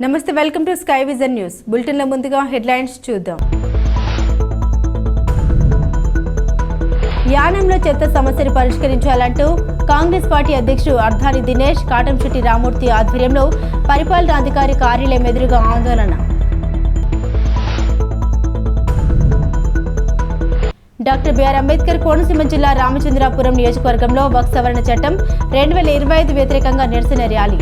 నమస్తే, welcome to sky vision news bulletin లో ముందుగా హెడ్లైన్స్ చూద్దాం. యానంలో చెత్త సమస్యను పరిష్కరించాలంటూ కాంగ్రెస్ పార్టీ అధ్యక్షుడు అర్ధాని దినేష్ కాటంశెట్టి రామూర్తి ఆధ్వర్యంలో పరిపాలనాధికారి కార్యాలయం ఎదురుగా ఆందోళన. డాక్టర్ బిఆర్ అంబేద్కర్ కోనసీమ జిల్లా రామచంద్రాపురం నియోజకవర్గంలో వక్ఫ్ సవరణ చట్టం 2025 వ్యతిరేకంగా నిరసన ర్యాలీ.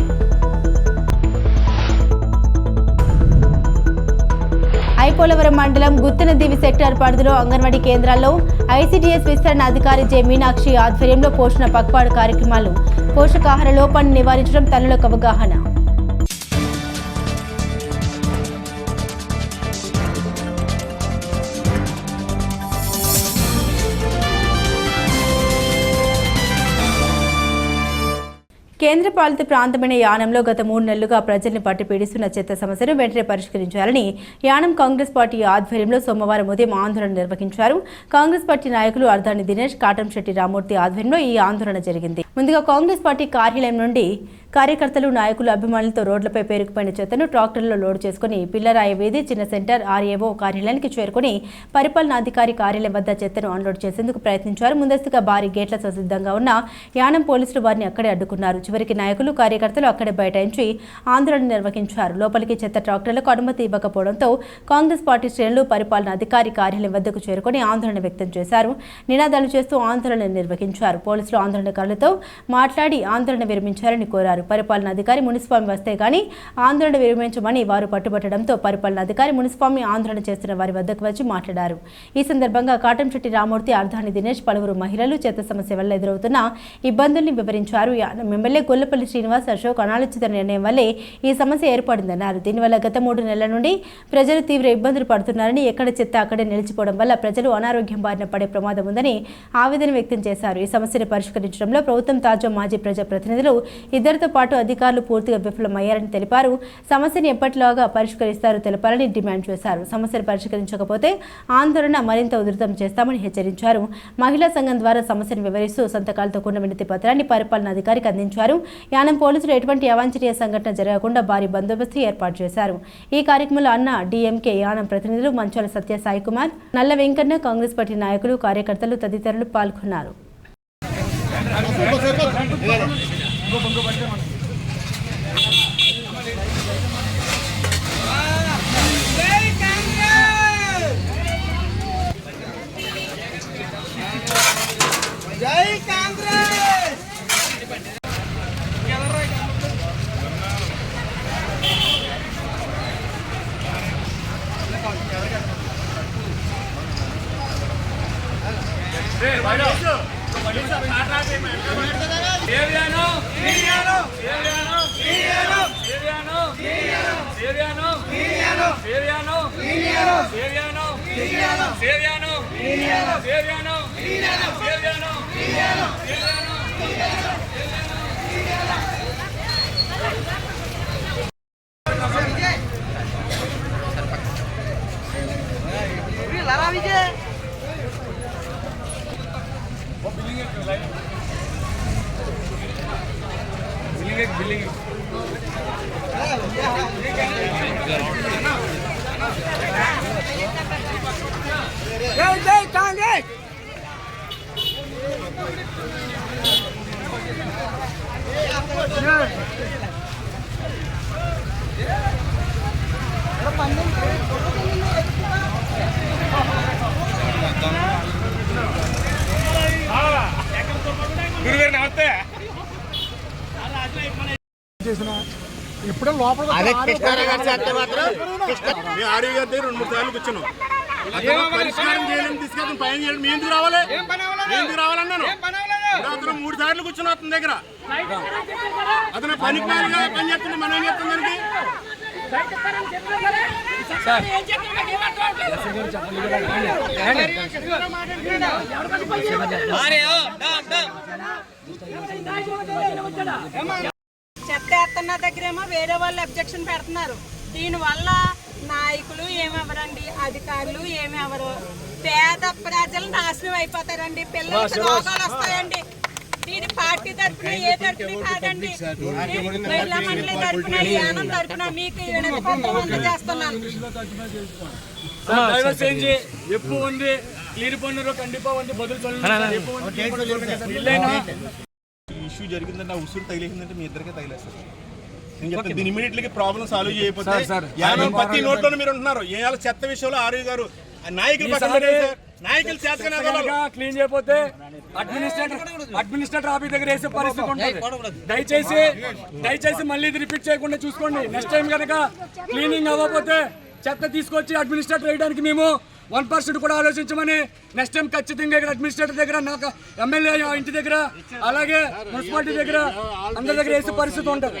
ఐపోలవరం మండలం గుత్తనదీవి సెక్టార్ పరిధిలో అంగన్వాడీ కేంద్రాల్లో ఐసీడీఎస్ విస్తరణ అధికారి జె మీనాక్షి ఆధ్వర్యంలో పోషణ పక్వాడు కార్యక్రమాలు. పోషకాహార లోపాన్ని నివారించడం తల్లులకు అవగాహన. కేంద్రపాలిత ప్రాంతమైన యానంలో గత 3 నెలలుగా ప్రజల్ని పట్టి పీడిస్తున్న చెత్త సమస్యను వెంటనే పరిష్కరించాలని యానం కాంగ్రెస్ పార్టీ ఆధ్వర్యంలో సోమవారం ఉదయం ఆందోళన నిర్వహించారు. కాంగ్రెస్ పార్టీ నాయకులు అర్ధాని దినేష్, కాటంశెట్టి రామూర్తి ఆధ్వర్యంలో ఈ ఆందోళన జరిగింది. ముందుగా కాంగ్రెస్ పార్టీ కార్యాలయం నుండి కార్యకర్తలు, నాయకులు, అభిమానులతో రోడ్లపై పేరుకుపోయిన చెత్తను ట్రాక్టర్లో లోడ్ చేసుకుని పిల్లరాయ వీధి, చిన్న సెంటర్, ఆర్ఏఓ కార్యాలయానికి చేరుకుని పరిపాలనాధికారి కార్యాలయం వద్ద చెత్తను అన్లోడ్ చేసేందుకు ప్రయత్నించారు. ముందస్తుగా భారీ గేట్లతో సిద్ధంగా ఉన్న యానం పోలీసులు వారిని అక్కడే అడ్డుకున్నారు. చివరికి నాయకులు, కార్యకర్తలు అక్కడే బైఠాయించి ఆందోళన నిర్వహించారు. లోపలికి చెత్త ట్రాక్టర్లకు అనుమతి ఇవ్వకపోవడంతో కాంగ్రెస్ పార్టీ శ్రేణులు పరిపాలనాధికారి కార్యాలయం వద్దకు చేరుకుని ఆందోళన వ్యక్తం చేశారు. నినాదాలు చేస్తూ ఆందోళన నిర్వహించారు. పోలీసులు ఆందోళనకారులతో మాట్లాడి ఆందోళన విరమించాలని కోరారు. పరిపాలనాధికారి మునిస్వామి వస్తే గానీ ఆందోళన విరమించమని వారు పట్టుబట్టడంతో పరిపాలనాధికారి మునిస్వామి ఆందోళన చేస్తున్న వారి వద్దకు వచ్చి మాట్లాడారు. ఈ సందర్భంగా కాటంశెట్టి రామూర్తి, అర్ధాని దినేష్, పలువురు మహిళలు చెత్త సమస్య వల్ల ఎదురవుతున్న ఇబ్బందుల్ని వివరించారు. ఎమ్మెల్యే గొల్లపల్లి శ్రీనివాస్, అశోక్ అనాలోచిత నిర్ణయం వల్లే ఈ సమస్య ఏర్పడిందన్నారు. దీనివల్ల గత 3 నెలల నుండి ప్రజలు తీవ్ర ఇబ్బందులు పడుతున్నారని, ఎక్కడ చెత్త అక్కడే నిలిచిపోవడం వల్ల ప్రజలు అనారోగ్యం బారిన పడే ప్రమాదం ఉందని ఆవేదన వ్యక్తం చేశారు. ఈ సమస్యను పరిష్కరించడంలో ప్రభుత్వం, తాజా మాజీ ప్రజాప్రతినిధులు ఇద్దరితో పాటు అధికారులు పూర్తిగా విఫలమయ్యారని తెలిపారు. సమస్యను ఎప్పటిలాగా పరిష్కరిస్తారో తెలపాలని డిమాండ్ చేశారు. సమస్యను పరిష్కరించకపోతే ఆందోళన మరింత ఉధృతం చేస్తామని హెచ్చరించారు. మహిళా సంఘం ద్వారా సమస్యను వివరిస్తూ సంతకాలతో కూడిన వినతి పత్రాన్ని పరిపాలనాధికారికి అందించారు. యానం పోలీసులు ఎటువంటి అవాంఛనీయ సంఘటన జరగకుండా భారీ బందోబస్తు ఏర్పాటు చేశారు. ఈ కార్యక్రమంలో అన్న డిఎంకే యానం ప్రతినిధులు మంచాల సత్య, సాయి కుమార్, నల్ల వెంకన్న, కాంగ్రెస్ పార్టీ నాయకులు, కార్యకర్తలు తదితరులు పాల్గొన్నారు. ఎప్పుడో లోపల పరిష్కారం చేయాలని తీసుకెళ్తాం. పైన చేయాలి. మీ ఎందుకు రావాలి? ఎందుకు రావాలన్నాను? అతను 3 సార్లు కూర్చున్నా అతని దగ్గర. అతను పనికి పని చేస్తుంది. మనం ఏం చేస్తాం దానికి? చెత్త ఎత్తన్న దగ్గరేమో వేరే వాళ్ళు అబ్జెక్షన్ పెడుతున్నారు. దీనివల్ల నాయకులు ఏమెవరండి, అధికారులు ఏమెవరు, పేద ప్రజలు నాశనం అయిపోతారండి. పిల్లలకి రోగాలు వస్తాయండి. దీని పార్టీ తరఫున ఏ తరఫున కాదండి, మహిళా మండలి తరఫున యానం తరఫున మీకు పత్రం అందజేస్తున్నాను. ఎప్పుడు ఉంది క్లీన్ పన్నులు కండిపా ఉంది బదులు ఇష్యూ జరిగిందంటే ఆ ఉసురు తగిలేసిందంటే మీ ఇద్దరికే తగిలేస్తారు. నేను చెప్తాను దీని ఇమీడియట్లీ ప్రాబ్లం సాల్వ్ చేయకపోతే ప్రతి నోట్లోనే మీరు ఉంటున్నారు. ఏ చెత్త విషయంలో ఆర్యూ గారు నాయకులు నాయకులు క్లీన్ చేయకపోతే అడ్మినిస్ట్రేటర్ ఆఫీస్ దగ్గర వేసే పరిస్థితి ఉంటుంది. దయచేసి మళ్ళీ ఇది రిపీట్ చేయకుండా చూసుకోండి. నెక్స్ట్ టైం కనుక క్లీనింగ్ అవ్వకపోతే చెత్త తీసుకొచ్చి అడ్మినిస్ట్రేటర్ వేయడానికి మేము 1% కూడా ఆలోచించమని నెక్స్ట్ టైం ఖచ్చితంగా ఇక్కడ అడ్మినిస్ట్రేటర్ దగ్గర, నాకు ఎమ్మెల్యే ఇంటి దగ్గర, అలాగే మున్సిపాలిటీ దగ్గర అందరి దగ్గర వేసే పరిస్థితి ఉంటుంది.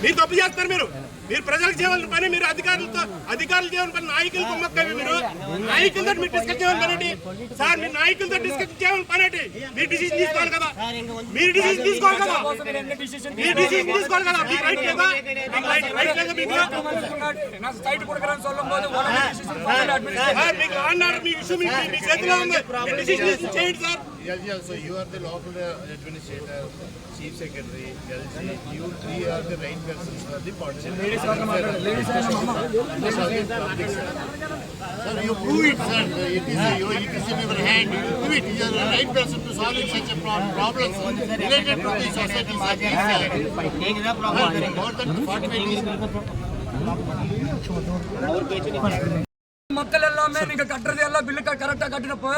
మీరు తప్పు చేస్తారు. మీరు ప్రజలకు చేయవలసిన పని, మీరు అధికారులు చేయవలసిన పని, నాయకులతో మొక్కవి మీరు నాయకులతో మీరు డిస్కస్ చేయాలని పని సార్. మీరు నాయకులతో డిస్కస్ చేయాలని పని ఏంటి? మీరు డిసిజన్ తీసుకోవాలి కదా, మీరు డిసిజన్ తీసుకోవాలి కదా, మీరు డిసిజన్ తీసుకోవాలి కదా. మీకు రైట్ లేదా? రైట్ లేదా మీకు? మీకు అన్నారు మీ ఇష్యూ మీ చేతిలో ఉంది, డిసిజన్ చేయండి sir. So you are the local administrator, chief secretary, LG. You three are the right persons for the policy. Sir, you prove it, sir. It is in your hand. You prove it. You are the right person to solve such a problem related to the society. More than 45 years. மக்கள் எல்லாமே நீங்க கட்டுறது எல்லாம் bill கரெக்டா கட்டினப்போ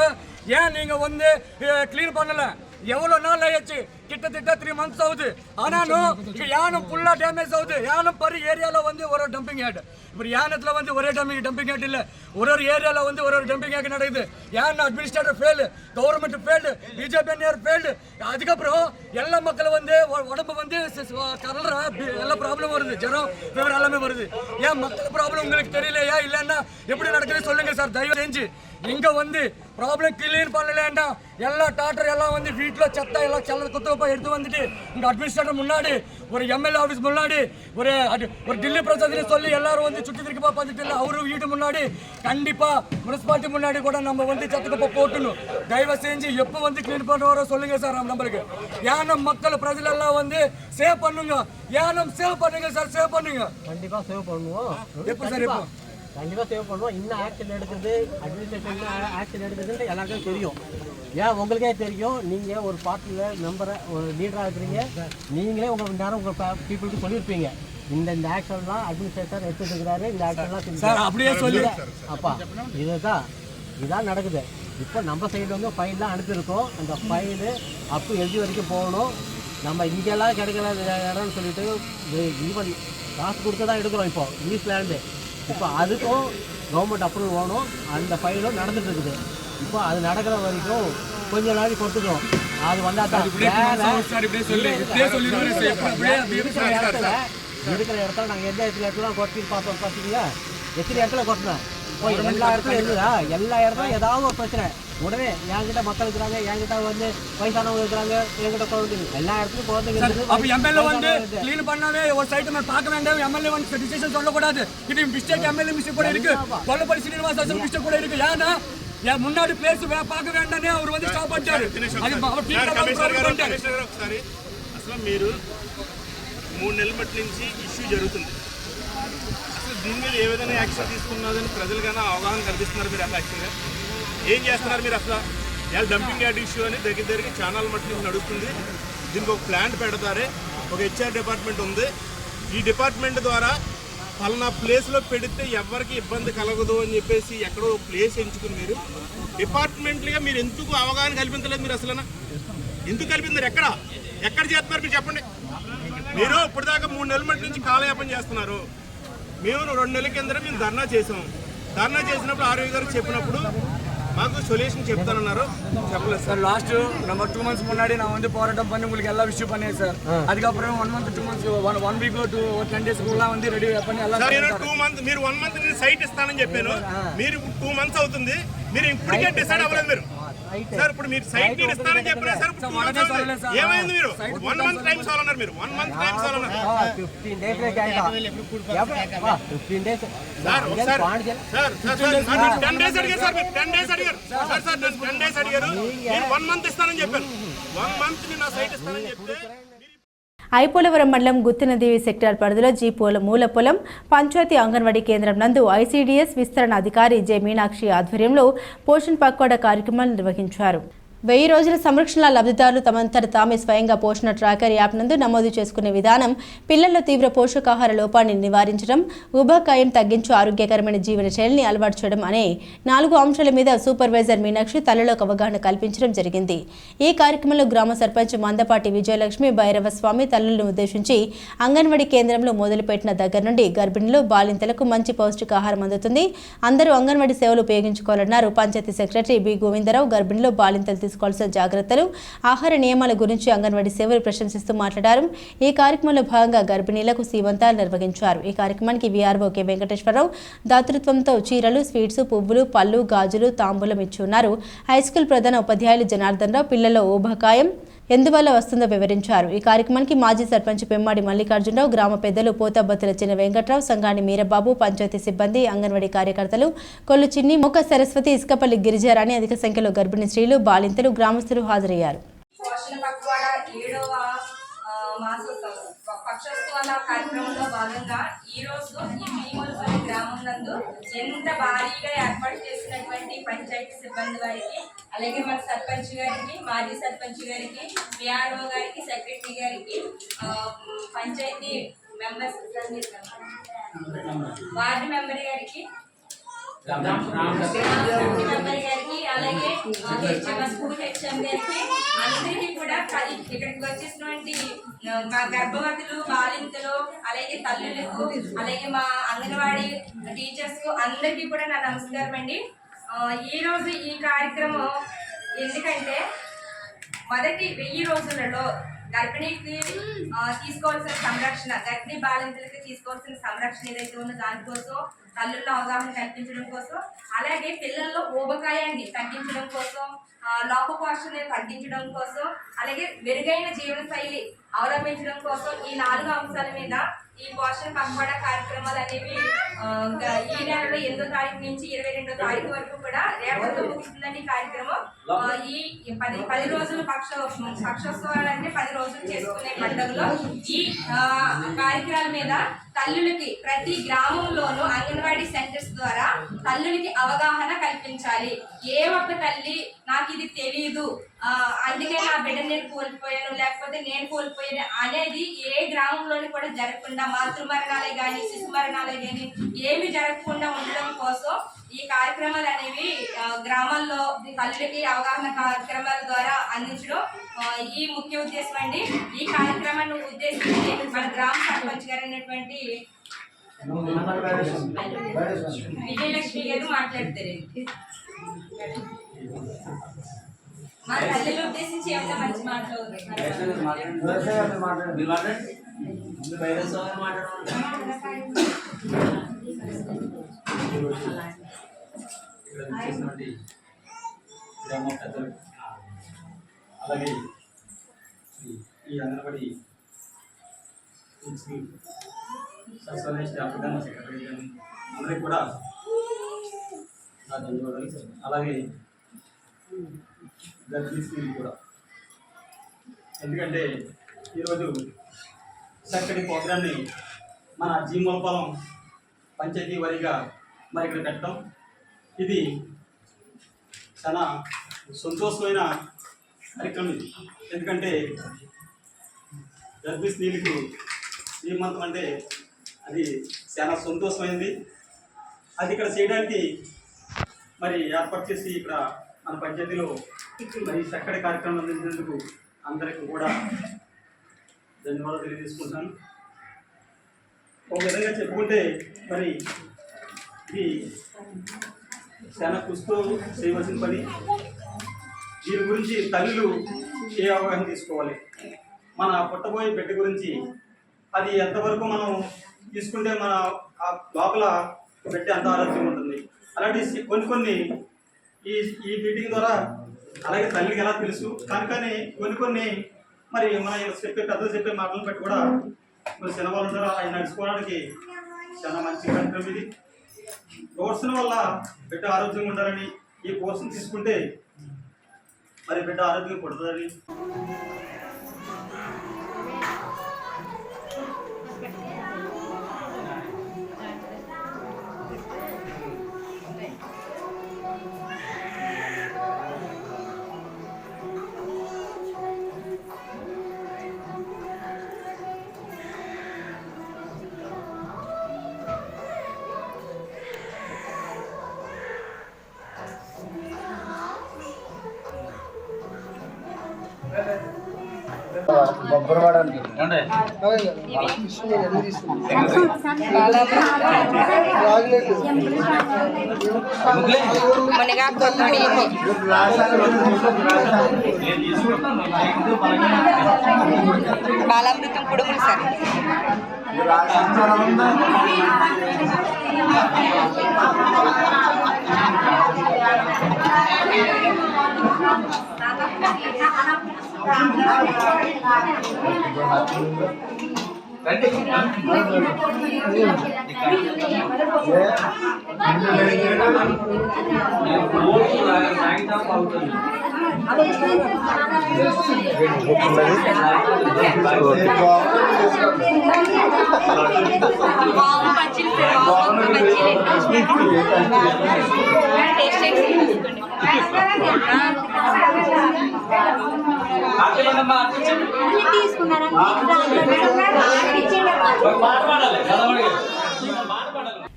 ஏன் நீங்க வந்து clean பண்ணல? எவ்வளவு நாள் ஆயிடுச்சு? கிட்டத்தட்ட 3 months ஆகுது. ஆனாலும் இங்க யானம் ஃபுல்லா டேமேஜ் ஆகுது. யானம் பரி ஏரியால வந்து ஒரு டம்பிங் யார்டு, இப்ப யானத்துல வந்து ஒரே டம்பிங் யார்டு இல்ல, ஒரு ஏரியால வந்து ஒரு டம்பிங் யார்டு நடக்குது. யான் administrator fail, government fail, BJP நேர் ஃபெயில். அதுக்கப்புறம் எல்லா மக்களும் வந்து உடம்பு வந்து கலர எல்லா ப்ராப்ளம் வருது, ஜரம் ஃபீவர் எல்லாமே வருது. ஏன் மக்கள் ப்ராப்ளம் உங்களுக்கு தெரியலையா? இல்லைன்னா எப்படி நடக்குது சொல்லுங்க சார். தயவு செஞ்சு இங்க வந்து ப்ராப்ளம் கிளீன் பண்ணலன்னா எல்லா டாக்டர் எல்லாம் வந்து வீட்டில் செத்த எல்லாம் செல்ல குத்தப்பா எடுத்து வந்துட்டு இங்கே அட்மினிஸ்ட்ரேட்டர் முன்னாடி, ஒரு எம்எல்ஏ ஆஃபீஸ் முன்னாடி, ஒரு டில்லி பிரசாத்னு சொல்லி எல்லாரும் வந்து சுற்றி திருப்பி பார்த்துட்டு இல்லை, அவரு வீட்டு முன்னாடி கண்டிப்பாக முனிசிபாலிட்டி முன்னாடி கூட நம்ம வந்து செத்துக்கப்போ போட்டணும். தயவு செஞ்சு எப்போ வந்து கிளீன் பண்ணுறவரோ சொல்லுங்கள் சார். நம்மளுக்கு யானம் மக்கள் பிரஜலெல்லாம் வந்து சேவ் பண்ணுங்க, யானம் சேவ் பண்ணுங்க சார், சேவ் பண்ணுங்க. கண்டிப்பாக சேவ் பண்ணுவோம். எப்போ சார்? எப்போ கண்டிப்பாக சேவ் பண்ணுவோம். இன்னும் ஆக்ஷன் எடுக்கிறது, அட்மினிஸ்ட்ரேஷன் ஆக்ஷன் எடுக்கிறதுன்ட்டு எல்லாருக்கும் தெரியும். ஏன் உங்களுக்கே தெரியும். நீங்கள் ஒரு பார்ட்டியில் மெம்பரை, ஒரு லீடராக இருக்கிறீங்க. நீங்களே உங்கள் நேரம் உங்கள் பீப்புளுக்கு சொல்லியிருப்பீங்க, இந்த ஆக்ஷன்லாம் அட்மினிஸ்ட்ரேட்டர் எடுத்துருக்கிறாரு, இந்த ஆக்ஷன்லாம் அப்படியே சொல்லி அப்பா இதான் நடக்குது. இப்போ நம்ம சைடு வந்து ஃபைல்லாம் அனுப்பியிருக்கோம். அந்த ஃபைலு அப்பு எழுதி வரைக்கும் போகணும். நம்ம இங்கெல்லாம் கிடைக்கிற இடம்னு சொல்லிட்டு ஈவன் காசு கொடுத்து தான் எடுக்கிறோம். இப்போ நியூஸ்லேருந்து இப்போ அதுக்கும் கவர்மெண்ட் அப்ரூவல் வேணும். அந்த ஃபைலும் நடந்துட்டு இருக்குது. இப்போ அது நடக்கிற வரைக்கும் கொஞ்ச நாளைக்கு கொடுத்துக்கிறோம். அது வந்தால் தான் இருக்கிற இடத்துல நாங்கள் எந்த இடத்துல கொட்டி பார்ப்போம். பார்த்தீங்களா எத்தனை இடத்துல கொட்டினேன்? இப்போ எல்லா இடத்துலையும் இருக்குதா? எல்லா இடத்துலையும் ஏதாவது ஒரு பிரச்சனை உடனே என்கிட்ட மக்கள் இருக்கிறாங்க, என்கிட்ட வந்து வயசானவங்க இருக்கிறாங்க, என்கிட்ட குழந்தைங்க, எல்லா இடத்துலையும் குழந்தைங்க. அப்ப எம்எல்ஏ வந்து க்ளீன் பண்ணாவே ஒரு சைட் நம்ம பார்க்க வேண்டாம். எம்எல்ஏ வந்து டிசிஷன் சொல்லக்கூடாது. இது மிஸ்டேக், எம்எல்ஏ மிஸ்டேக் கூட இருக்கு, கொல்லப்பள்ளி சீனிவாசன் மிஸ்டேக் கூட இருக்கு. ஏன்னா என் முன்னாடி பிளேஸ் பார்க்க வேண்டானே அவர் வந்து ஸ்டாப் பண்ணிட்டாரு. అసలు మీరు 3 నెలల మట్టి నుంచి ఇష్యూ జరుగుతుంది. అసలు దీని మీద ఏ విధంగా యాక్షన్ తీసుకున్నదని ప్రజలకైనా అవగాహన కల్పిస్తున్నారు మీరు? అసలు యాక్చువల్గా ఏం చేస్తున్నారు మీరు? అసలు ఇలా డంపింగ్ యార్డ్ ఇష్యూ అని దగ్గర ఛానల్ మట్టి నుంచి నడుస్తుంది. దీనికి ఒక ప్లాంట్ పెడతారే, ఒక హెచ్ఆర్ డిపార్ట్మెంట్ ఉంది. ఈ డిపార్ట్మెంట్ ద్వారా పలానా ప్లేస్లో పెడితే ఎవరికి ఇబ్బంది కలగదు అని చెప్పేసి ఎక్కడో ప్లేస్ ఎంచుకుని మీరు డిపార్ట్మెంట్లుగా మీరు ఎందుకు అవగాహన కల్పించలేదు? మీరు అసలు ఎందుకు కల్పించారు? ఎక్కడ చేస్తున్నారు మీరు చెప్పండి. మీరు ఇప్పటిదాకా 3 నెలల మట్టి నుంచి కాలయాపన చేస్తున్నారు. మేము 2 నెలల కింద మేము ధర్నా చేసాం. ధర్నా చేసినప్పుడు ఆర్యూ గారు చెప్పినప్పుడు మాకు சொல்யூஷன் చెప్తానన్నారు, చెప్పలేదు சார். லாஸ்ட் நம்ம 2 months முன்னாடி நான் வந்து போராட்டம் பண்ணி உங்களுக்கு எல்லா விஷயம் பண்ணேன் சார். அதுக்கப்புறம் 1 month 2 months 1 week to 10 days குள்ள வந்து ரெடி பண்ணி எல்லாம் సార్. నేను 2 months మీరు 1 month నేను సైట్ ఇస్తానని చెప్పాను. మీరు 2 months అవుతుంది, మీరు ఇప్పటికే డిసైడ్ అవ్వలేదు. మీరు సార్ ఇప్పుడు మీరు సైట్ నీడ్ ఇస్తారని చెప్పినా సార్ ఇప్పుడు 2 months అవుతుంది. ఏమైంది మీరు 1 month టైం సాల్ అన్నారు మీరు 1 month టైం సాల్ అన్నారు 15 days లో జాయిన్ 15 days సార్ ఒకసారి సార్ 10 days అడిగారు సార్ మీరు 10 days అడిగారు సార్ 10 days అడిగారు నేను 1 month ఇస్తానని చెప్పాను 1 month ని నా సైట్ ఇస్తానని చెప్తే ఐపోలవరం మండలం గుత్తినదేవి సెక్టార్ పరిధిలో మూలపొలం పంచాయతీ అంగన్వాడీ కేంద్రం నందు ఐసీడీఎస్ విస్తరణ అధికారి జె మీనాక్షి ఆధ్వర్యంలో పోషణ్ పక్వాడా కార్యక్రమాలు నిర్వహించారు. 1000 రోజుల సంరక్షణ లబ్ధిదారులు తమంతట తామే స్వయంగా పోషణ ట్రాకర్ యాప్ నందు నమోదు చేసుకునే విధానం, పిల్లల్లో తీవ్ర పోషకాహార లోపాన్ని నివారించడం, ఊబకాయం తగ్గించు ఆరోగ్యకరమైన జీవన శైలిని అలవాటు చేయడం అనే 4 అంశాల మీద సూపర్వైజర్ మీనాక్షి తల్లులకు అవగాహన కల్పించడం జరిగింది. ఈ కార్యక్రమంలో గ్రామ సర్పంచ్ మందపాటి విజయలక్ష్మి భైరవ స్వామి తల్లులను ఉద్దేశించి అంగన్వాడీ కేంద్రంలో మొదలుపెట్టిన దగ్గర నుండి గర్భిణులు బాలింతలకు మంచి పౌష్టికాహారం అందుతుంది, అందరూ అంగన్వాడీ సేవలు ఉపయోగించుకోవాలన్నారు. పంచాయతీ సెక్రటరీ బి గోవిందరావు గర్భిణులు బాలింతలు తీసుకోవాల్సిన జాగ్రత్తలు, ఆహార నియమాల గురించి అంగన్వాడీ సేవలు ప్రశంసిస్తూ మాట్లాడారు. ఈ కార్యక్రమంలో భాగంగా గర్భిణీలకు సీమంతాలు నిర్వహించారు. ఈ కార్యక్రమానికి వీఆర్ఓ కె వెంకటేశ్వరరావు దాతృత్వంతో చీరలు, స్వీట్స్, పువ్వులు, పళ్ళు, గాజులు, తాంబూలం ఇచ్చి ఉన్నారు. హైస్కూల్ ప్రధాన ఉపాధ్యాయులు జనార్దన్ రావు పిల్లల ఊబకాయం ఎందువల్ల వస్తుందో వివరించారు. ఈ కార్యక్రమానికి మాజీ సర్పంచ్ పెమ్మాడి మల్లికార్జునరావు, గ్రామ పెద్దలు పోతాబత్తుల చిన్న వెంకట్రావు, సంగాని మీరబాబు, పంచాయతీ సిబ్బంది, అంగన్వాడీ కార్యకర్తలు, కొల్లు చిన్ని, మొక్క సరస్వతి, ఇసుకపల్లి గిరిజారాణి, అధిక సంఖ్యలో గర్భిణీ స్త్రీలు, బాలింతలు, గ్రామస్తులు హాజరయ్యారు. పక్షోత్సవాల కార్యక్రమంలో భాగంగా ఈ రోజు ఈ భీములపల్లి గ్రామం నందు ఎంత భారీగా ఏర్పాటు చేసినటువంటి పంచాయతీ సిబ్బంది వారికి, అలాగే మన సర్పంచ్ గారికి, మాజీ సర్పంచ్ గారికి, విఆర్ఓ గారికి, సెక్రటరీ గారికి, పంచాయతీ మెంబర్స్, వార్డు మెంబర్ గారికి, అలాగే స్కూల్ హెచ్ఎం గారికి, అందరికీ కూడా ఇక్కడికి వచ్చేసినటువంటి మా గర్భవతులు, బాలింతలు, అలాగే తల్లులకు, అలాగే మా అంగన్వాడీ టీచర్స్ కు అందరికీ కూడా నా నమస్కారం అండి. ఈ రోజు ఈ కార్యక్రమం ఎందుకంటే మొదటి 1000 రోజులలో గర్భిణీకి తీసుకోవాల్సిన సంరక్షణ, గర్భిణీ బాలింతలకి తీసుకోవాల్సిన సంరక్షణ ఏదైతే ఉందో దానికోసం, తల్లుల్లో అవగాహన కల్పించడం కోసం, అలాగే పిల్లల్లో ఊబకాయాన్ని తగ్గించడం కోసం, లోపపోషణ తగ్గించడం కోసం, అలాగే మెరుగైన జీవన శైలి అవలంబించడం కోసం ఈ 4 అంశాల మీద ఈ పోషణ పక్వాడా కార్యక్రమాలు అనేవి ఈ నెలలో 8వ తారీఖు నుంచి 22వ తారీఖు వరకు కూడా రేపటితో ముగుస్తుందండి కార్యక్రమం. ఈ 10 రోజుల పక్షోత్సవాలు అంటే 10 రోజులు చేసుకునే పండుగలో ఈ కార్యక్రమాల మీద తల్లులకి ప్రతి గ్రామంలోనూ అంగన్వాడీ సెంటర్స్ ద్వారా తల్లులకి అవగాహన కల్పించాలి. ఏ ఒక్క తల్లి నాకు ఇది తెలియదు, అందుకే నా బిడ్డ నేను కోల్పోయాను, లేకపోతే నేను కోల్పోయాను అనేది ఏ గ్రామంలోని కూడా జరగకుండా, మాతృమరణాలే కానీ శిశు మరణాలే కానీ ఏమి జరగకుండా ఉండడం కోసం ఈ కార్యక్రమాలు అనేవి గ్రామాల్లో తల్లులకి అవగాహన కార్యక్రమాల ద్వారా అందించడం ఈ ముఖ్య ఉద్దేశం అండి. ఈ కార్యక్రమాన్ని ఉద్దేశించి మన గ్రామ సర్పంచ్ గారు అయినటువంటి విజయలక్ష్మి గారు మాట్లాడతారండి. మా తల్లిని ఉద్దేశించి ఏమైనా మంచి మాటలు గ్రామ పెద్దలు, అలాగే ఈ అంగన్వాడీ సచివాలయ స్టాఫ్ కానీ సెక్రటరీ కానీ అందరికీ కూడా నా ధన్యవాదాలు. అలాగే గర్భిణీ స్త్రీలు కూడా, ఎందుకంటే ఈరోజు చక్కటి ప్రోగ్రాన్ని మన జీమూలపాలెం పంచాయతీ వారీగా మరి ఇక్కడ పెట్టడం ఇది చాలా సంతోషమైన కార్యక్రమం ఇది. ఎందుకంటే గర్భిణీ స్త్రీలకు శ్రీమంతం అంటే అది చాలా సంతోషమైంది. అది ఇక్కడ చేయడానికి మరి ఏర్పాటు చేసి ఇక్కడ మన పంచాయతీలో మరి చక్కటి కార్యక్రమం అందించినందుకు అందరికీ కూడా ధన్యవాదాలు తెలియజేసుకుంటాను. ఒక విధంగా చెప్పుకుంటే మరి ఇది చాలా కృషితో చేయవలసిన పని. దీని గురించి తల్లులు ఏ అవగాహన తీసుకోవాలి, మన పుట్టబోయే బిడ్డ గురించి అది ఎంతవరకు మనం తీసుకుంటే మన లోపల బిడ్డ ఎంత ఆరోగ్యంగా ఉంటుంది. అలాంటి కొన్ని ఈ మీటింగ్ ద్వారా అలాగే తల్లికి ఎలా తెలుసు కనుకని కొన్ని మరి మన పెద్దలు చెప్పే మాటలను బట్టి కూడా మరి సినిమాలు ఉంటారు ఆయన నడుచుకోవడానికి చాలా మంచి కార్యక్రమం ఇది. కోర్సుల వల్ల బిడ్డ ఆరోగ్యంగా ఉండాలని ఈ కోర్సును తీసుకుంటే మరి బిడ్డ ఆరోగ్యం పడుతుందని బాలామృతం కుడుములు సార్.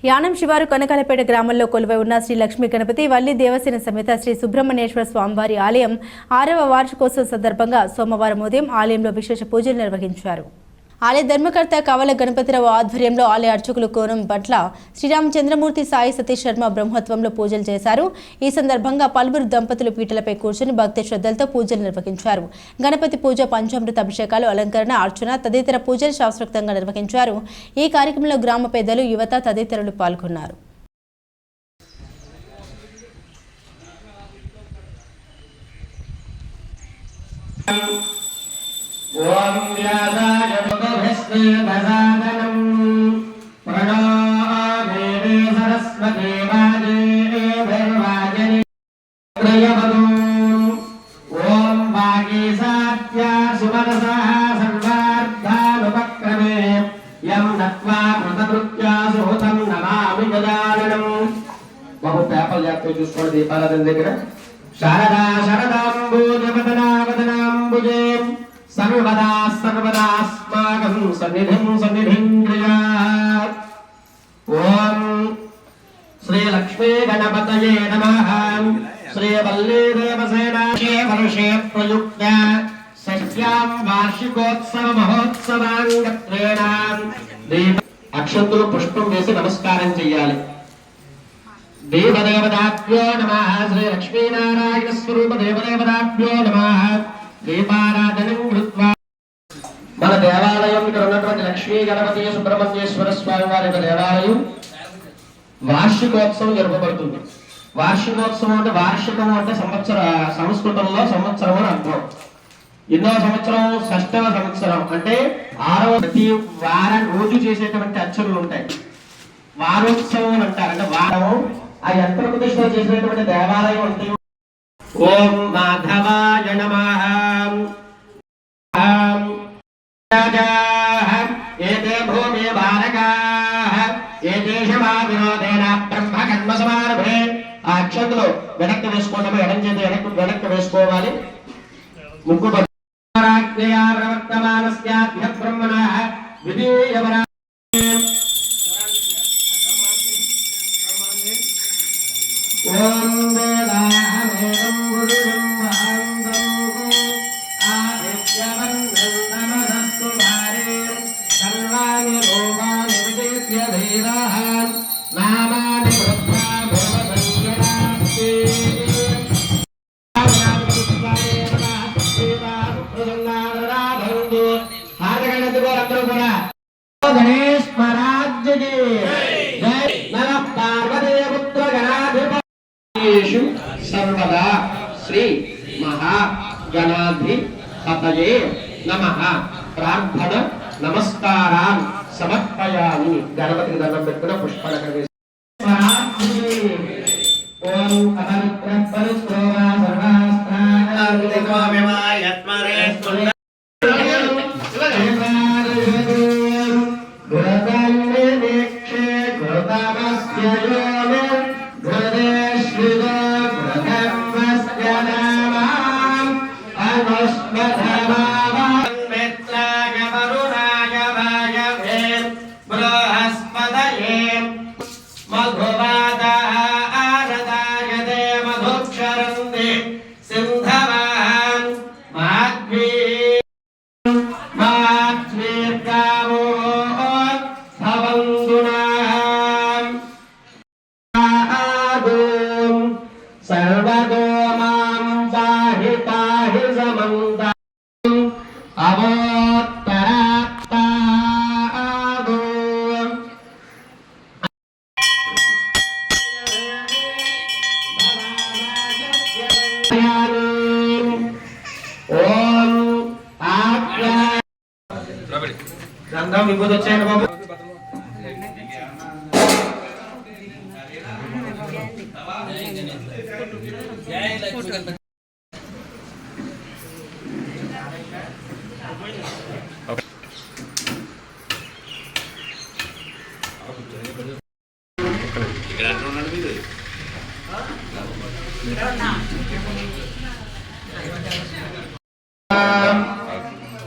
యానం శివారు కనకాలపేట గ్రామంలో కొలువై ఉన్న శ్రీ లక్ష్మీ గణపతి వల్లి దేవసేన సమేత శ్రీ సుబ్రహ్మణ్యేశ్వర స్వామివారి ఆలయం 6వ వార్షికోత్సవం సందర్భంగా సోమవారం ఉదయం ఆలయంలో విశేష పూజలు నిర్వహించారు. ఆలయ ధర్మకర్త కవల గణపతిరావు ఆధ్వర్యంలో ఆలయ అర్చకులు కోనం పట్ల శ్రీరామచంద్రమూర్తి సాయి సతీష్ శర్మ బ్రహ్మత్వంలో పూజలు చేశారు. ఈ సందర్భంగా పలువురు దంపతులు పీటలపై కూర్చొని భక్తి శ్రద్ధలతో పూజలు నిర్వహించారు. గణపతి పూజ, పంచామృత అభిషేకాలు, అలంకరణ, అర్చన తదితర పూజలు శాస్త్రోక్తంగా నిర్వహించారు. ఈ కార్యక్రమంలో గ్రామ పెద్దలు, యువత తదితరులు పాల్గొన్నారు. ఓం వ్యాసాయ ముఖభస్మే భసాదనం ప్రణో దేవే సరస్వతే వాజేర్వాజని త్రయవదు ఓం వాగీసాత్యా సుమనసః సర్వార్థానుపక్రమే యం నత్వా కృతకృత్యా సుహృతం నమామి గజాననం. బాబు పేపర్ జాగ్రత్తగా చూసుకోండి దీపారాధన దగ్గర. శారదా శరదాంబుజపదనావదనాంబుజే सर्वदा सर्वदास्माकं सन्निधिं क्रियात्. ओम श्री लक्ष्मी गणपतये नमः. श्री वल्ली देवसेनाके वर्षे प्रयुक्त षष्ट्यां वार्षिकोत्सव महोत्सवांगत्रेण अक्षन्तुलु पुष्पं वेसि नमस्कारं चेयाలి. देवदेवताभ्यो नमः. श्री लक्ष्मीनारायण स्वरूप देवदेवताभ्यो नमः. దీపారాధనం కృత్వా మన దేవాలయం ఇక్కడ ఉన్నటువంటి లక్ష్మీ గణపతి సుబ్రహ్మణ్యేశ్వర స్వామి వారి దేవాలయం వార్షికోత్సవం జరపబడుతుంది. వార్షికోత్సవం అంటే వార్షికం అంటే సంస్కృతంలో సంవత్సరం అని అర్థం. ఎన్నో సంవత్సరం? 6వ సంవత్సరం అంటే 6వ. ప్రతి వారం రోజు చేసేటువంటి అర్చనలు ఉంటాయి. వారోత్సవం అని అంటారు. అంటే వారం ఆ యంత్ర ప్రతిష్ఠ చేసినటువంటి దేవాలయం అంటే. ఓం మాధవాయ నమః. ఏతే భూమి బాలకాః ఏతేషమా వినోదేన బ్రహ్మ కర్మ సమారభే. ఆ అక్షంతలు వెనక్కి వేసుకోవడం, ఎడం చేతి వెనక్కి వేసుకోవాలి. ముగ్గు ప్రవర్తమానస్యాధ్య బ్రహ్మణః విధీయవరా. ఓం వేదాహమేవం గురుం మహాంతం ఆదిత్యవన్నం నమస్తు భారే సర్వాణి రూపాణి విజిత్య ధీరః నామాని వృద్ధా భవసంఖ్యనాస్తి. గణేష్ మహారాజ్ జీ జై. నమః పార్వతీ పుత్ర గణాధిప सर्वदा సిద్ధాధిపతయే నమః ప్రార్థన నమస్కారాన్ సమర్పయామి. గణపతికి దండం పెట్టుకున్న పుష్పాలక వేసి ఓం అపవిత్ర పవిత్రోవా సర్వాస్త్రాయత్మరే సర్వదో మాం పాహి పాహి సమంత అవోత్తరాత్తాదో. ఓం ఆజ్ఞా గంధం విభూతి వచ్చాయండి బాబు.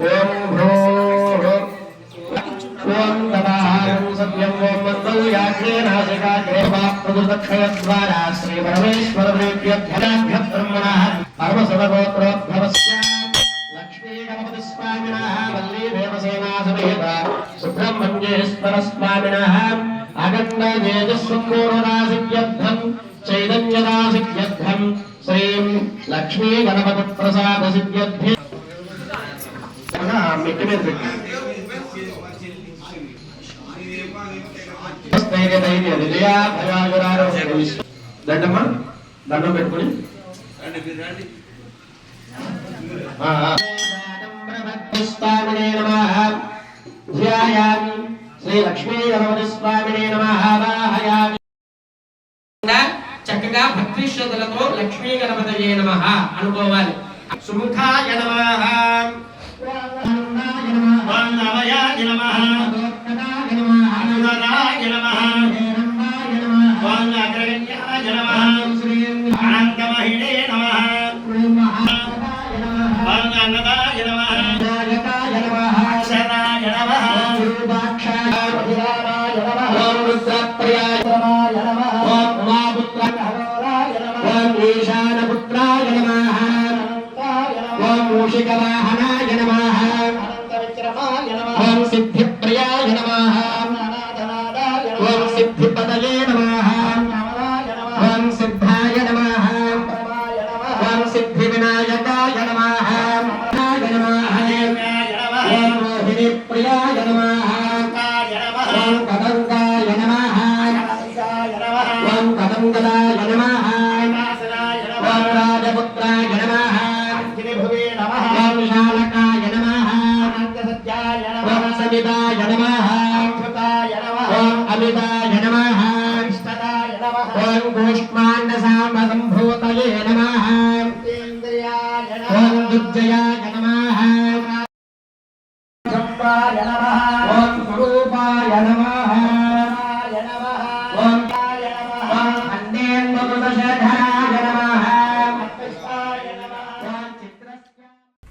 ఓం భ్రూః ఓం తదాహం సత్యం ఓం మంగళయాగ్నే నాసికాగ్నే ప్రదుదక్షయద్వారా శ్రీ పరమేశ్వర ప్రీత్యర్థ్యాభ్య బ్రహ్మణః పరమసర్వగోత్రోద్భవస్య లక్ష్మీ గణపతి స్వామినః వల్లీ దేవసేనా సమేత సుబ్రహ్మణ్యేశ్వర స్వామినః అఖండ తేజస్సంపూర్ణదాసిద్ధ్యర్థం చైతన్యదాసిద్ధ్యర్థం శ్రీం లక్ష్మీ గణపతి ప్రసాద సిద్ధ్యర్థి మిట్టి మీద పెట్టి దండమ్మ దండం పెట్టుకుని స్వామినే నమః ధ్యాయామి శ్రీ లక్ష్మీ గణపతి స్వామినే నమః వాహయామి. చక్కగా భక్తి శ్రద్ధలతో లక్ష్మీ గణపతయే నమః అనుకోవాలి. సుముఖాయ నమః నవయాయ నమః అనుదరాయ నమః అగ్రగణ్యాయ నమః అనంతమహిళే నమః అన్నదాయ నమః అక్షరాయ నమః ఓం రుద్రప్రియాయ నమః ఓం ఉమాపుత్రాయ నమః ఓం ఈశానపుత్రాయ నమః ఓం మూషికవాహనాయ నమః ఓం సిద్ధిప్రియాయ నమః ఓం సిద్ధిపదయే నమః ఓం సిద్ధాయ నమః ఓం సిద్ధి వినాయకాయ నమః ఓం మోహిని ప్రియాయ నమః ఓం కదంగాయ నమః ఓం కదంగదాయ నమః ఓం రాజపుత్రాయ నమః ఓం శాలకాయ నమః ఓం సమిదాయ నమః ఓం అమితాయ నమః ఓం కూష్మాండసాంబసంభూతయే నమః ఓం దుర్జయాయ నమః ఓం స్వరూపాయ నమః ఓం అండేంద్రశేఖరాయ నమః.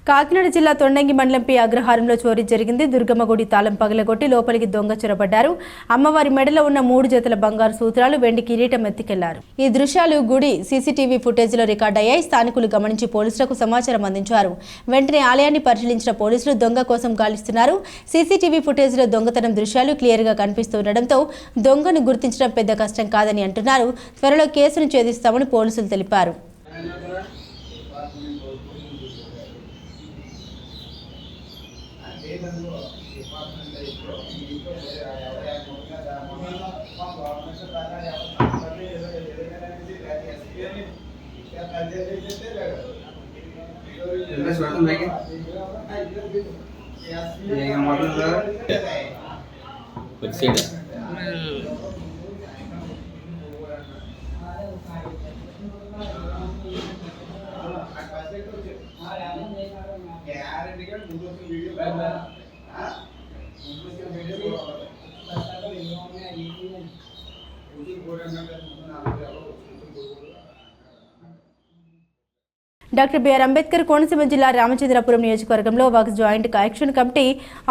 కాకినాడ జిల్లా తొండంగి మండలంపై అగ్రహారంలో చోరీ జరిగింది. దుర్గమ్మ గుడి తాళం పగలగొట్టి లోపలికి దొంగ చొరబడ్డారు. అమ్మవారి మెడలో ఉన్న 3 జతల బంగారు సూత్రాలు, వెండి కిరీటం ఎత్తుకెళ్లారు. ఈ దృశ్యాలు గుడి సీసీటీవీ ఫుటేజ్లో రికార్డయ్యాయి. స్థానికులు గమనించి పోలీసులకు సమాచారం అందించారు. వెంటనే ఆలయాన్ని పరిశీలించిన పోలీసులు దొంగ కోసం గాలిస్తున్నారు. సీసీటీవీ ఫుటేజ్లో దొంగతనం దృశ్యాలు క్లియర్గా కనిపిస్తుండటంతో దొంగను గుర్తించడం పెద్ద కష్టం కాదని అంటున్నారు. త్వరలో కేసును ఛేదిస్తామని పోలీసులు తెలిపారు. డాక్టర్ బిఆర్ అంబేద్కర్ కోనసీమ జిల్లా రామచంద్రపురం నియోజకవర్గంలో వక్ఫ్ జాయింట్ యాక్షన్ కమిటీ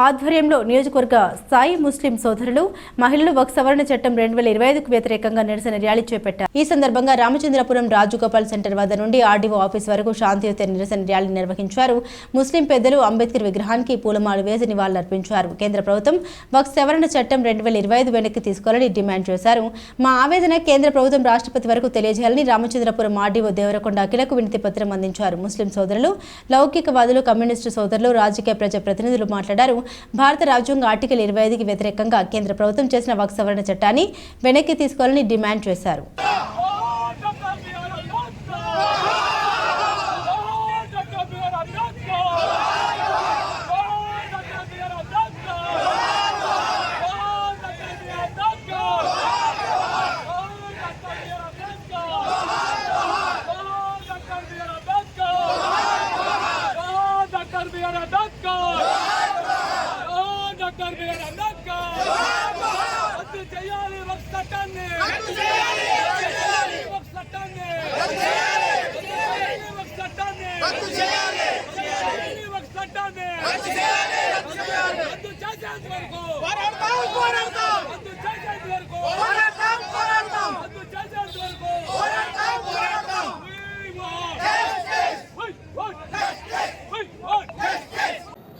ఆధ్వర్యంలో నియోజకవర్గ స్థాయి ముస్లిం సోదరులు మహిళలు వక్ఫ్ సవరణ చట్టం 2025కు వ్యతిరేకంగా నిరసన ర్యాలీ చేపట్టారు. ఈ సందర్భంగా రామచంద్రపురం రాజగోపాల్ సెంటర్ వద్ద నుండి ఆర్డీఓ ఆఫీస్ వరకు శాంతియుత నిరసన ర్యాలీ నిర్వహించారు. ముస్లిం పెద్దలు అంబేద్కర్ విగ్రహానికి పూలమాల వేసి నివాళులర్పించారు. కేంద్ర ప్రభుత్వం వక్ఫ్ సవరణ చట్టం 2025 వెనక్కి తీసుకోవాలని డిమాండ్ చేశారు. మా ఆవేదన కేంద్ర ప్రభుత్వం రాష్ట్రపతి వరకు తెలియజేయాలని రామచంద్రపురం ఆర్డీఓ దేవరకొండ అఖిలకు వినతి పత్రం అందించారు. ముస్లిం సోదరులు, లౌకికవాదులు, కమ్యూనిస్టు సోదరులు, రాజకీయ ప్రజాప్రతినిధులు మాట్లాడారు. భారత రాజ్యాంగ ఆర్టికల్ 25కి వ్యతిరేకంగా కేంద్ర ప్రభుత్వం చేసిన వక్ఫ్ సవరణ చట్టాన్ని వెనక్కి తీసుకోవాలని డిమాండ్ చేశారు.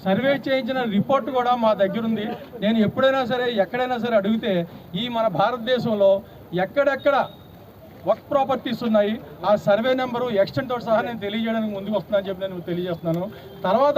సర్వే చేయించిన రిపోర్ట్ కూడా మా దగ్గర ఉంది. నేను ఎప్పుడైనా సరే ఎక్కడైనా సరే అడిగితే ఈ మన భారతదేశంలో ఎక్కడెక్కడ వర్క్ ప్రాపర్టీస్ ఉన్నాయి ఆ సర్వే నెంబరు ఎక్స్టెంట్తో సహా నేను తెలియజేయడానికి ముందుకు వస్తున్నానని చెప్పి నేను తెలియజేస్తున్నాను. తర్వాత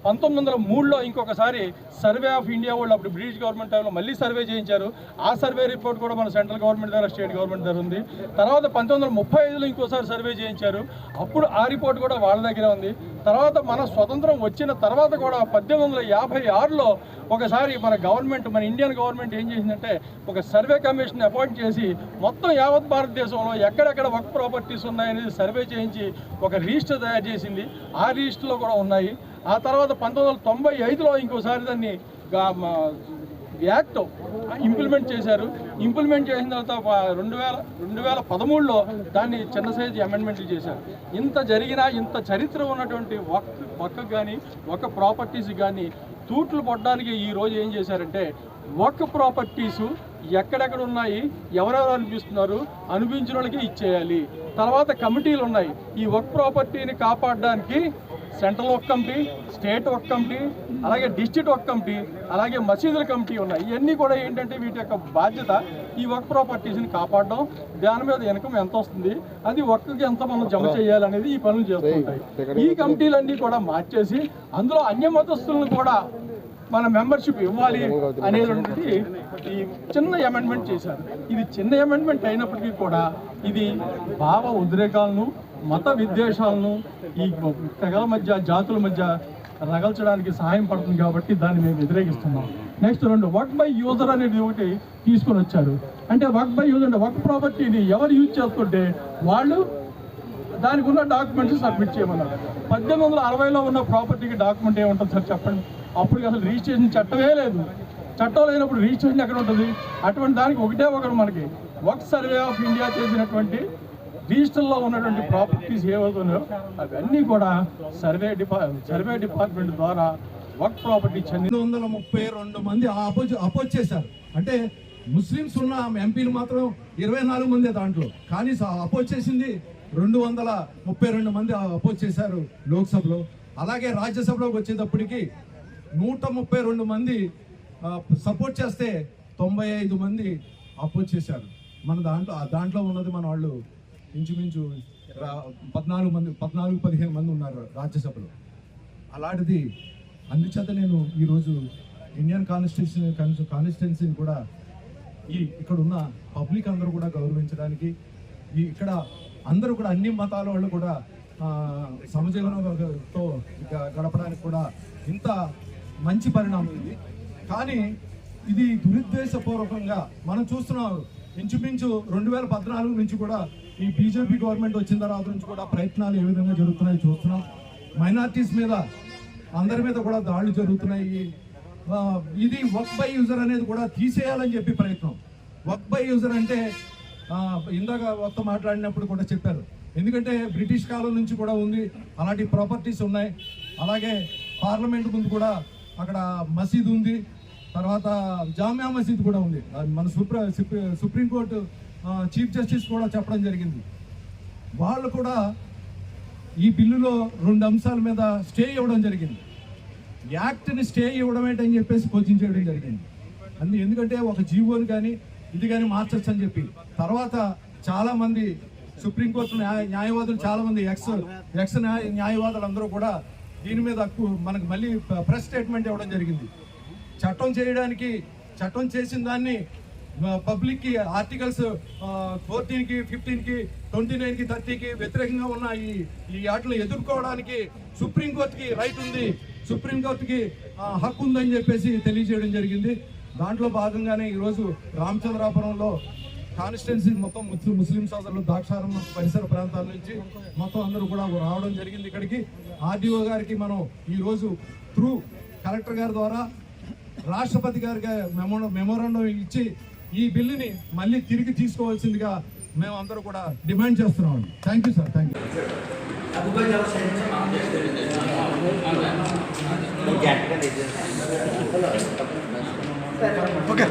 1903లో ఇంకొకసారి సర్వే ఆఫ్ ఇండియా వాళ్ళు అప్పుడు బ్రిటిష్ గవర్నమెంట్ టైంలో మళ్ళీ సర్వే చేయించారు. ఆ సర్వే రిపోర్ట్ కూడా మన సెంట్రల్ గవర్నమెంట్ దగ్గర, స్టేట్ గవర్నమెంట్ దగ్గర ఉంది. తర్వాత 1935లో ఇంకోసారి సర్వే చేయించారు. అప్పుడు ఆ రిపోర్ట్ కూడా వాళ్ళ దగ్గర ఉంది. తర్వాత మన స్వతంత్రం వచ్చిన తర్వాత కూడా 1856లో ఒకసారి మన గవర్నమెంట్, మన ఇండియన్ గవర్నమెంట్ ఏం చేసిందంటే ఒక సర్వే కమిషన్ అపాయింట్ చేసి మొత్తం యావత్ భారతదేశంలో ఎక్కడెక్కడ వర్క్ ప్రాపర్టీస్ ఉన్నాయనేది సర్వే చేయించి ఒక రిజిస్టర్ తయారు చేసింది. ఆ రిజిస్టర్లో కూడా ఉన్నాయి. ఆ తర్వాత 1995లో ఇంకోసారి దాన్ని యాక్ట్ ఇంప్లిమెంట్ చేశారు. ఇంప్లిమెంట్ చేసిన తర్వాత 2013లో దాన్ని చిన్న సైజు అమెండ్మెంట్లు చేశారు. ఇంత జరిగినా ఇంత చరిత్ర ఉన్నటువంటి వక్ఫ్ కానీ ఒక ప్రాపర్టీస్ కానీ తూట్లు పడడానికి ఈరోజు ఏం చేశారంటే వక్ఫ్ ప్రాపర్టీసు ఎక్కడెక్కడ ఉన్నాయి, ఎవరెవరు అనిపిస్తున్నారు, అనిపించిన వాళ్ళకి ఇచ్చేయాలి. తర్వాత కమిటీలు ఉన్నాయి. ఈ వక్ఫ్ ప్రాపర్టీని కాపాడడానికి సెంట్రల్ వక్ఫ్ కమిటీ, స్టేట్ వక్ఫ్ కమిటీ, అలాగే డిస్ట్రిక్ట్ వక్ఫ్ కమిటీ, అలాగే మసీదుల కమిటీ ఉన్నాయి. ఇవన్నీ కూడా ఏంటంటే వీటి యొక్క బాధ్యత ఈ వక్ఫ్ ప్రాపర్టీస్ని కాపాడడం, దాని మీద ఇన్కమ్ ఎంత వస్తుంది, అది వక్ఫ్కి ఎంత మనం జమ చేయాలనేది ఈ పనులు చేస్తుంటాయి. ఈ కమిటీలన్నీ కూడా మార్చేసి అందులో అన్య మతస్థులను కూడా మన మెంబర్షిప్ ఇవ్వాలి అనేటువంటి ఈ చిన్న అమెండ్మెంట్ చేశారు. ఇది చిన్న అమెండ్మెంట్ అయినప్పటికీ కూడా ఇది భావ ఉద్రేకాలను, మత విద్వేషాలను, ఈ తెగల మధ్య, జాతుల మధ్య రగల్చడానికి సహాయం పడుతుంది. కాబట్టి దాన్ని మేము వ్యతిరేకిస్తున్నాం. నెక్స్ట్ 2 వర్క్ బై యూజర్ అనేది ఒకటి తీసుకొని వచ్చారు. అంటే వర్క్ బై యూజర్ అంటే వర్క్ ప్రాపర్టీని ఎవరు యూజ్ చేస్తుంటే వాళ్ళు దానికి ఉన్న డాక్యుమెంట్స్ సబ్మిట్ చేయమన్నారు. 1860లో ఉన్న ప్రాపర్టీకి డాక్యుమెంట్ ఏముంటుంది సార్ చెప్పండి? అప్పుడు అసలు రిజిస్ట్రేషన్ చట్టమే లేదు. చట్టం లేనప్పుడు రిజిస్ట్రేషన్ ఎక్కడ ఉంటుంది? అటువంటి దానికి ఒకటి మనకి వక్ఫ్ సర్వే ఆఫ్ ఇండియా చేసినటువంటి రిజిస్టర్లో ఉన్నటువంటి ప్రాపర్టీస్ ఏవవుతున్నాయో అవన్నీ కూడా సర్వే డిపార్ట్మెంట్ ద్వారా వక్ఫ్ ప్రాపర్టీ 232 మంది అపోజ్ చేశారు. అంటే ముస్లిమ్స్ ఉన్న ఎంపీలు మాత్రం 24 మంది దాంట్లో, కానీ అపోజ్ చేసింది 232 మంది అపోజ్ చేశారు లోక్సభలో. అలాగే రాజ్యసభలోకి వచ్చేటప్పటికి 132 మంది సపోర్ట్ చేస్తే 95 మంది అపోజ్ చేశారు. మన దాంట్లో ఉన్నది మన వాళ్ళు ఇంచుమించు 14-15 మంది ఉన్నారు రాజ్యసభలో. అలాంటిది అందుచేత నేను ఈరోజు ఇండియన్ కాన్స్టిట్యున్సీని కూడా ఇక్కడ ఉన్న పబ్లిక్ అందరూ కూడా గౌరవించడానికి, ఇక్కడ అందరూ కూడా అన్ని మతాల వాళ్ళు కూడా సమజీవనంతో గడపడానికి కూడా ఇంత మంచి పరిణామం ఇది. కానీ ఇది దురుద్దేశపూర్వకంగా మనం చూస్తున్నాం. ఇంచుమించు 2014 నుంచి కూడా ఈ బీజేపీ గవర్నమెంట్ వచ్చిన తర్వాత నుంచి కూడా ప్రయత్నాలు ఏ విధంగా జరుగుతున్నాయో చూస్తున్నాం. మైనార్టీస్ మీద అందరి మీద కూడా దాడులు జరుగుతున్నాయి. ఇది వర్క్ బై యూజర్ అనేది కూడా తీసేయాలని చెప్పి ప్రయత్నం. వర్క్ బై యూజర్ అంటే ఇందాక మొత్తం మాట్లాడినప్పుడు కూడా చెప్పారు. ఎందుకంటే బ్రిటిష్ కాలం నుంచి కూడా ఉంది, అలాంటి ప్రాపర్టీస్ ఉన్నాయి. అలాగే పార్లమెంట్ ముందు కూడా అక్కడ మసీదు ఉంది, తర్వాత జామియా మసీద్ కూడా ఉంది. మన సుప్రీంకోర్టు చీఫ్ జస్టిస్ కూడా చెప్పడం జరిగింది. వాళ్ళు కూడా ఈ బిల్లులో 2 అంశాల మీద స్టే ఇవ్వడం జరిగింది. యాక్ట్ని స్టే ఇవ్వడం ఏంటని చెప్పేసి క్వశ్చన్ చేయడం జరిగింది. ఎందుకంటే ఒక జీవోని కానీ ఇది కానీ మార్చచ్చు అని చెప్పి. తర్వాత చాలామంది సుప్రీంకోర్టు న్యాయవాదులు, చాలామంది ఎక్స్ న్యాయవాదులు అందరూ కూడా దీని మీద మనకు మళ్ళీ ప్రెస్ స్టేట్మెంట్ ఇవ్వడం జరిగింది. చట్టం చేసిన దాన్ని పబ్లిక్కి ఆర్టికల్స్ 14కి 15కి 29కి 30కి వ్యతిరేకంగా ఉన్న ఈ వాటిని ఎదుర్కోవడానికి సుప్రీంకోర్టుకి రైట్ ఉంది, సుప్రీంకోర్టుకి హక్కు ఉందని చెప్పేసి తెలియజేయడం జరిగింది. దాంట్లో భాగంగానే ఈరోజు రామచంద్రాపురంలో కాన్స్టిట్యున్సీ మొత్తం ముస్లిం సోదరులు ద్రాక్షారం పరిసర ప్రాంతాల నుంచి మొత్తం అందరూ కూడా రావడం జరిగింది. ఇక్కడికి ఆర్డీఓ గారికి మనం ఈరోజు త్రూ కలెక్టర్ గారి ద్వారా రాష్ట్రపతి గారికి మెమోరాండం ఇచ్చి ఈ బిల్లుని మళ్ళీ తిరిగి తీసుకోవాల్సిందిగా మేము అందరూ కూడా డిమాండ్ చేస్తున్నాం. Thank you sir. Thank you. Okay.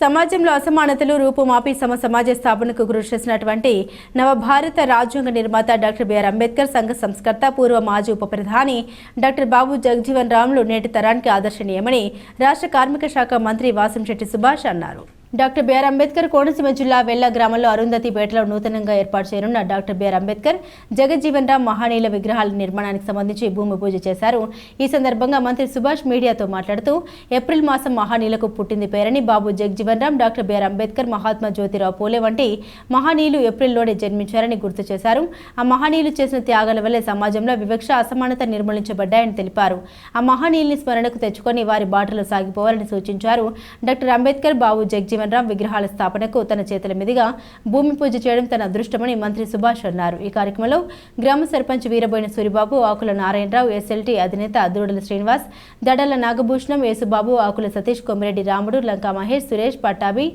సమాజంలో అసమానతలు రూపుమాపి సమాజ స్థాపనకు కృషి చేసినటువంటి నవభారత రాజ్యాంగ నిర్మాత డాక్టర్ బిఆర్ అంబేద్కర్, సంఘ సంస్కర్త, పూర్వ మాజీ ఉప ప్రధాని డాక్టర్ బాబు జగజీవన్ రామ్లు నేటి తరానికి ఆదర్శనీయమని రాష్ట్ర కార్మిక శాఖ మంత్రి వాసంశెట్టి సుభాష్ అన్నారు. డాక్టర్ బిఆర్ అంబేద్కర్ కోనసీమ జిల్లా వెల్ల గ్రామంలో అరుంధతిపేటలో నూతనంగా ఏర్పాటు చేయనున్న డాక్టర్ బిఆర్ అంబేద్కర్, జగజ్జీవన్ రామ్ మహానీయుల విగ్రహాల నిర్మాణానికి సంబంధించి భూమి పూజ చేశారు. ఈ సందర్భంగా మంత్రి సుభాష్ మీడియాతో మాట్లాడుతూ ఏప్రిల్ మాసం మహానీయులకు పుట్టింది పేరని, బాబు జగజ్జీవన్ రామ్, డాక్టర్ బిఆర్ అంబేద్కర్, మహాత్మా జ్యోతిరావు పూలే వంటి మహానీయులు ఏప్రిల్లోనే జన్మించారని గుర్తు చేశారు. ఆ మహానీయులు చేసిన త్యాగాల వల్లే సమాజంలో వివక్ష, అసమానత నిర్మూలించబడ్డాయని తెలిపారు. ఆ మహానీయుల్ని స్మరణకు తెచ్చుకొని వారి బాటలో సాగిపోవాలని సూచించారు. డాక్టర్ అంబేద్కర్, బాబు జగజ్జీవన్ రామ్ విగ్రహాల స్థాపనకు తన చేతుల మీదుగా భూమి పూజ చేయడం తన అదృష్టమని మంత్రి సుభాష్ అన్నారు. ఈ కార్యక్రమంలో గ్రామ సర్పంచ్ వీరబోయిన సూరిబాబు, ఆకుల నారాయణరావు, ఎస్ఎల్టీ అధినేత దూడల శ్రీనివాస్, దడల నాగభూషణం, యేసుబాబు, ఆకుల సతీష్, కొమిరెడ్డి రాముడు, లంకా మహేష్, సురేష్, పట్టాభి,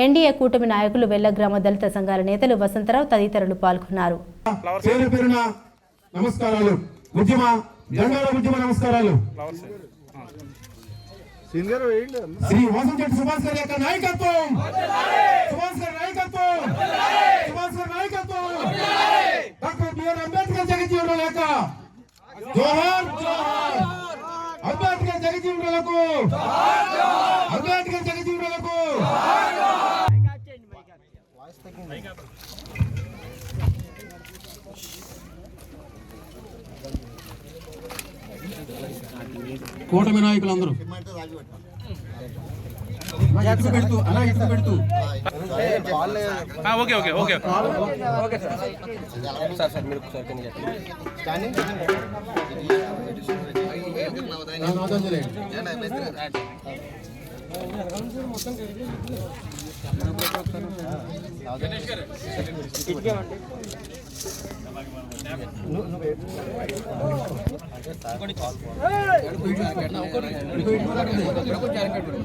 ఎన్డీఏ కూటమి నాయకులు, వెల్ల గ్రామ దళిత సంఘాల నేతలు, వసంతరావు తదితరులు పాల్గొన్నారు. శ్రీ వాసంశెట్టి సుభాష్ గారి యొక్క నాయకత్వం, సుభాష్ గారి నాయకత్వం, సుభాష్ గారి నాయకత్వం, డాక్టర్ బిఆర్ అంబేద్కర్ జగజ్జీవన్ రామ్ యొక్క జోహార్, అంబేద్కర్ జగజ్జీవన్ రామ్ కు, అంబేద్కర్ జగజ్జీవన్ రామ్ కు. కూటమి నాయకులందరూ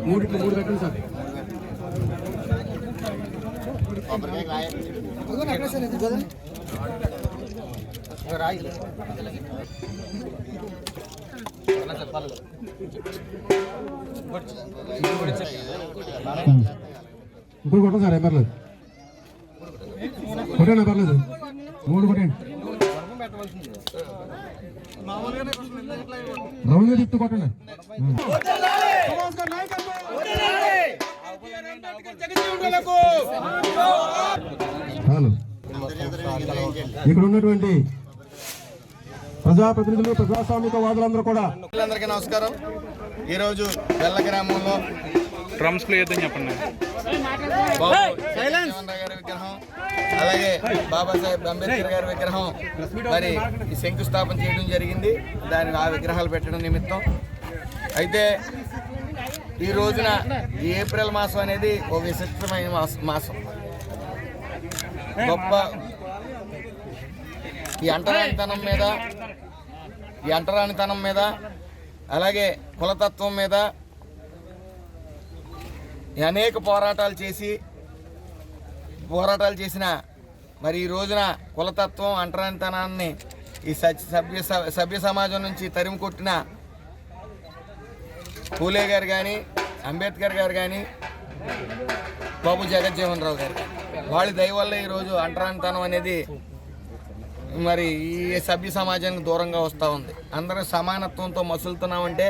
మూడు పెట్టండి సార్. ఇప్పుడు కొట్టండి సార్, ఏం పర్లేదు, కొట్టండి పర్లేదు, 3 కొట్టండి. రౌండ్గా తిప్పి కొట్టండి. చాలు. ఇక్కడ ఉన్నటువంటి ప్రజాప్రతినిధులు, ప్రజాస్వామిక వాదులందరూ కూడా అందరికీ నమస్కారం. ఈరోజు వెల్ల గ్రామంలో డ్రమ్స్ ప్లే చేద్దాం చెప్పండి. బాబు జగజ్జీవన్ రావు గారి విగ్రహం, అలాగే బాబాసాహెబ్ అంబేద్కర్ గారి విగ్రహం మరి ఈ శంకుస్థాపన చేయడం జరిగింది. దాని ఆ విగ్రహాలు పెట్టడం నిమిత్తం. అయితే ఈ రోజున ఈ ఏప్రిల్ మాసం అనేది ఒక విశిష్టమైన మాసం. గొప్ప ఈ అంటరానితనం మీద అలాగే కులతత్వం మీద అనేక పోరాటాలు చేసిన మరి ఈ రోజున కులతత్వం అంటరానితనాన్ని ఈ సభ్య సమాజం నుంచి తరిమి కొట్టిన పూలే గారు కానీ, అంబేద్కర్ గారు కానీ, బాబు జగజ్జీవన్ రావు గారు, వాళ్ళ దయ వల్ల ఈరోజు అంటరానితనం అనేది మరి ఈ సభ్య సమాజానికి దూరంగా వస్తూ ఉంది. అందరూ సమానత్వంతో మసులుతున్నామంటే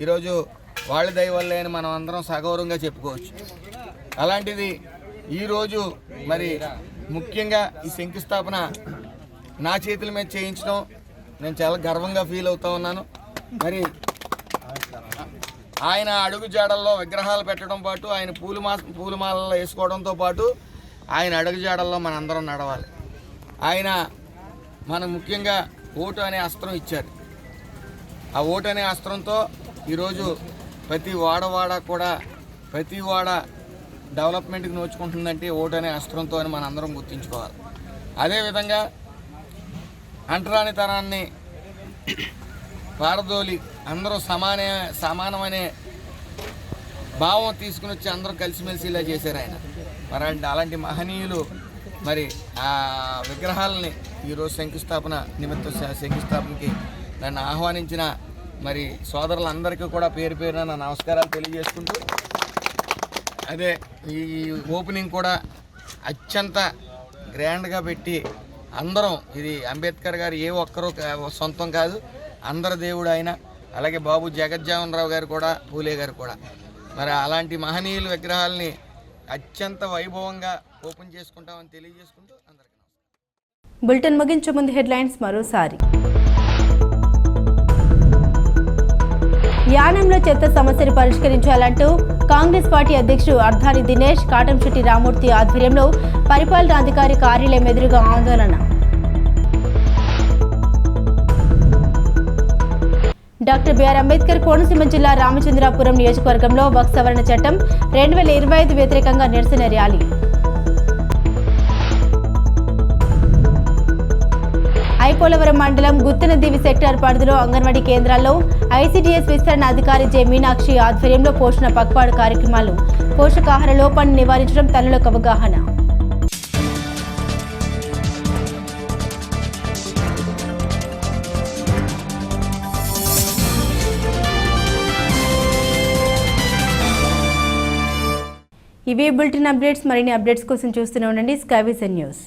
ఈరోజు వాళ్ళ దయ వల్లే అని మనం అందరం సగౌరవంగా చెప్పుకోవచ్చు. అలాంటిది ఈరోజు మరి ముఖ్యంగా ఈ శంకుస్థాపన నా చేతుల మీద చేయించడం నేను చాలా గర్వంగా ఫీల్ అవుతూ ఉన్నాను. మరి ఆయన అడుగు జాడల్లో విగ్రహాలు పెట్టడం పాటు, ఆయన పూలమాలలో వేసుకోవడంతో పాటు ఆయన అడుగు జాడల్లో మనందరం నడవాలి. ఆయన మనం ముఖ్యంగా ఓటు అనే అస్త్రం ఇచ్చారు. ఆ ఓటు అనే అస్త్రంతో ఈరోజు ప్రతి వాడ డెవలప్మెంట్కి నోచుకుంటుందంటే ఓటు అనే అస్త్రంతో అని మనం అందరం గుర్తుంచుకోవాలి. అదేవిధంగా అంటరానితనాన్ని పారదోలి అందరూ సమానమనే భావం తీసుకుని వచ్చి అందరూ కలిసిమెలిసి ఇలా చేశారు ఆయన. మరి అలాంటి మహనీయులు మరి ఆ విగ్రహాలని ఈరోజు శంకుస్థాపనకి నన్ను ఆహ్వానించిన మరి సోదరులందరికీ కూడా పేరు పేరున నా నమస్కారాలు తెలియజేసుకుంటూ, అదే ఈ ఓపెనింగ్ కూడా అత్యంత గ్రాండ్గా పెట్టి అందరం, ఇది అంబేద్కర్ గారు ఏ ఒక్కరూ సొంతం కాదు, అందరి దేవుడు ఆయన. అలాగే బాబు జగజ్జీవన్ రావు గారు కూడా, పూలే గారు కూడా. మరి అలాంటి మహనీయుల విగ్రహాలని అత్యంత వైభవంగా ఓపెన్ చేసుకుంటామని తెలియజేసుకుంటూ అందరికీ బులెటిన్ ముగించే ముందు హెడ్లైన్స్ మరోసారి. యానంలో చెత్త సమస్యను పరిష్కరించాలంటూ కాంగ్రెస్ పార్టీ అధ్యక్షుడు అర్ధాని దినేష్, కాటంశెట్టి రామూర్తి ఆధ్వర్యంలో పరిపాలనాధికారి కార్యాలయం ఎదురుగా ఆందోళన. డాక్టర్ బిఆర్ అంబేద్కర్ కోనసీమ జిల్లా రామచంద్రాపురం నియోజకవర్గంలో వక్ఫ్ సవరణ చట్టం 2025 వ్యతిరేకంగా నిరసన ర్యాలీ. ఐపోలవరం మండలం గుత్తనదీవి సెక్టార్ పరిధిలో అంగన్వాడీ కేంద్రాల్లో ఐసీడీఎస్ విస్తరణ అధికారి జె మీనాక్షి ఆధ్వర్యంలో పోషణ పక్వాడు కార్యక్రమాలు. పోషకాహార లోపాన్ని నివారించడం తల్లులకు అవగాహన. ఇవే బులెటిన్ అప్డేట్స్. మరిన్ని అప్డేట్స్ కోసం చూస్తూనే ఉండండి స్కై విజన్ న్యూస్.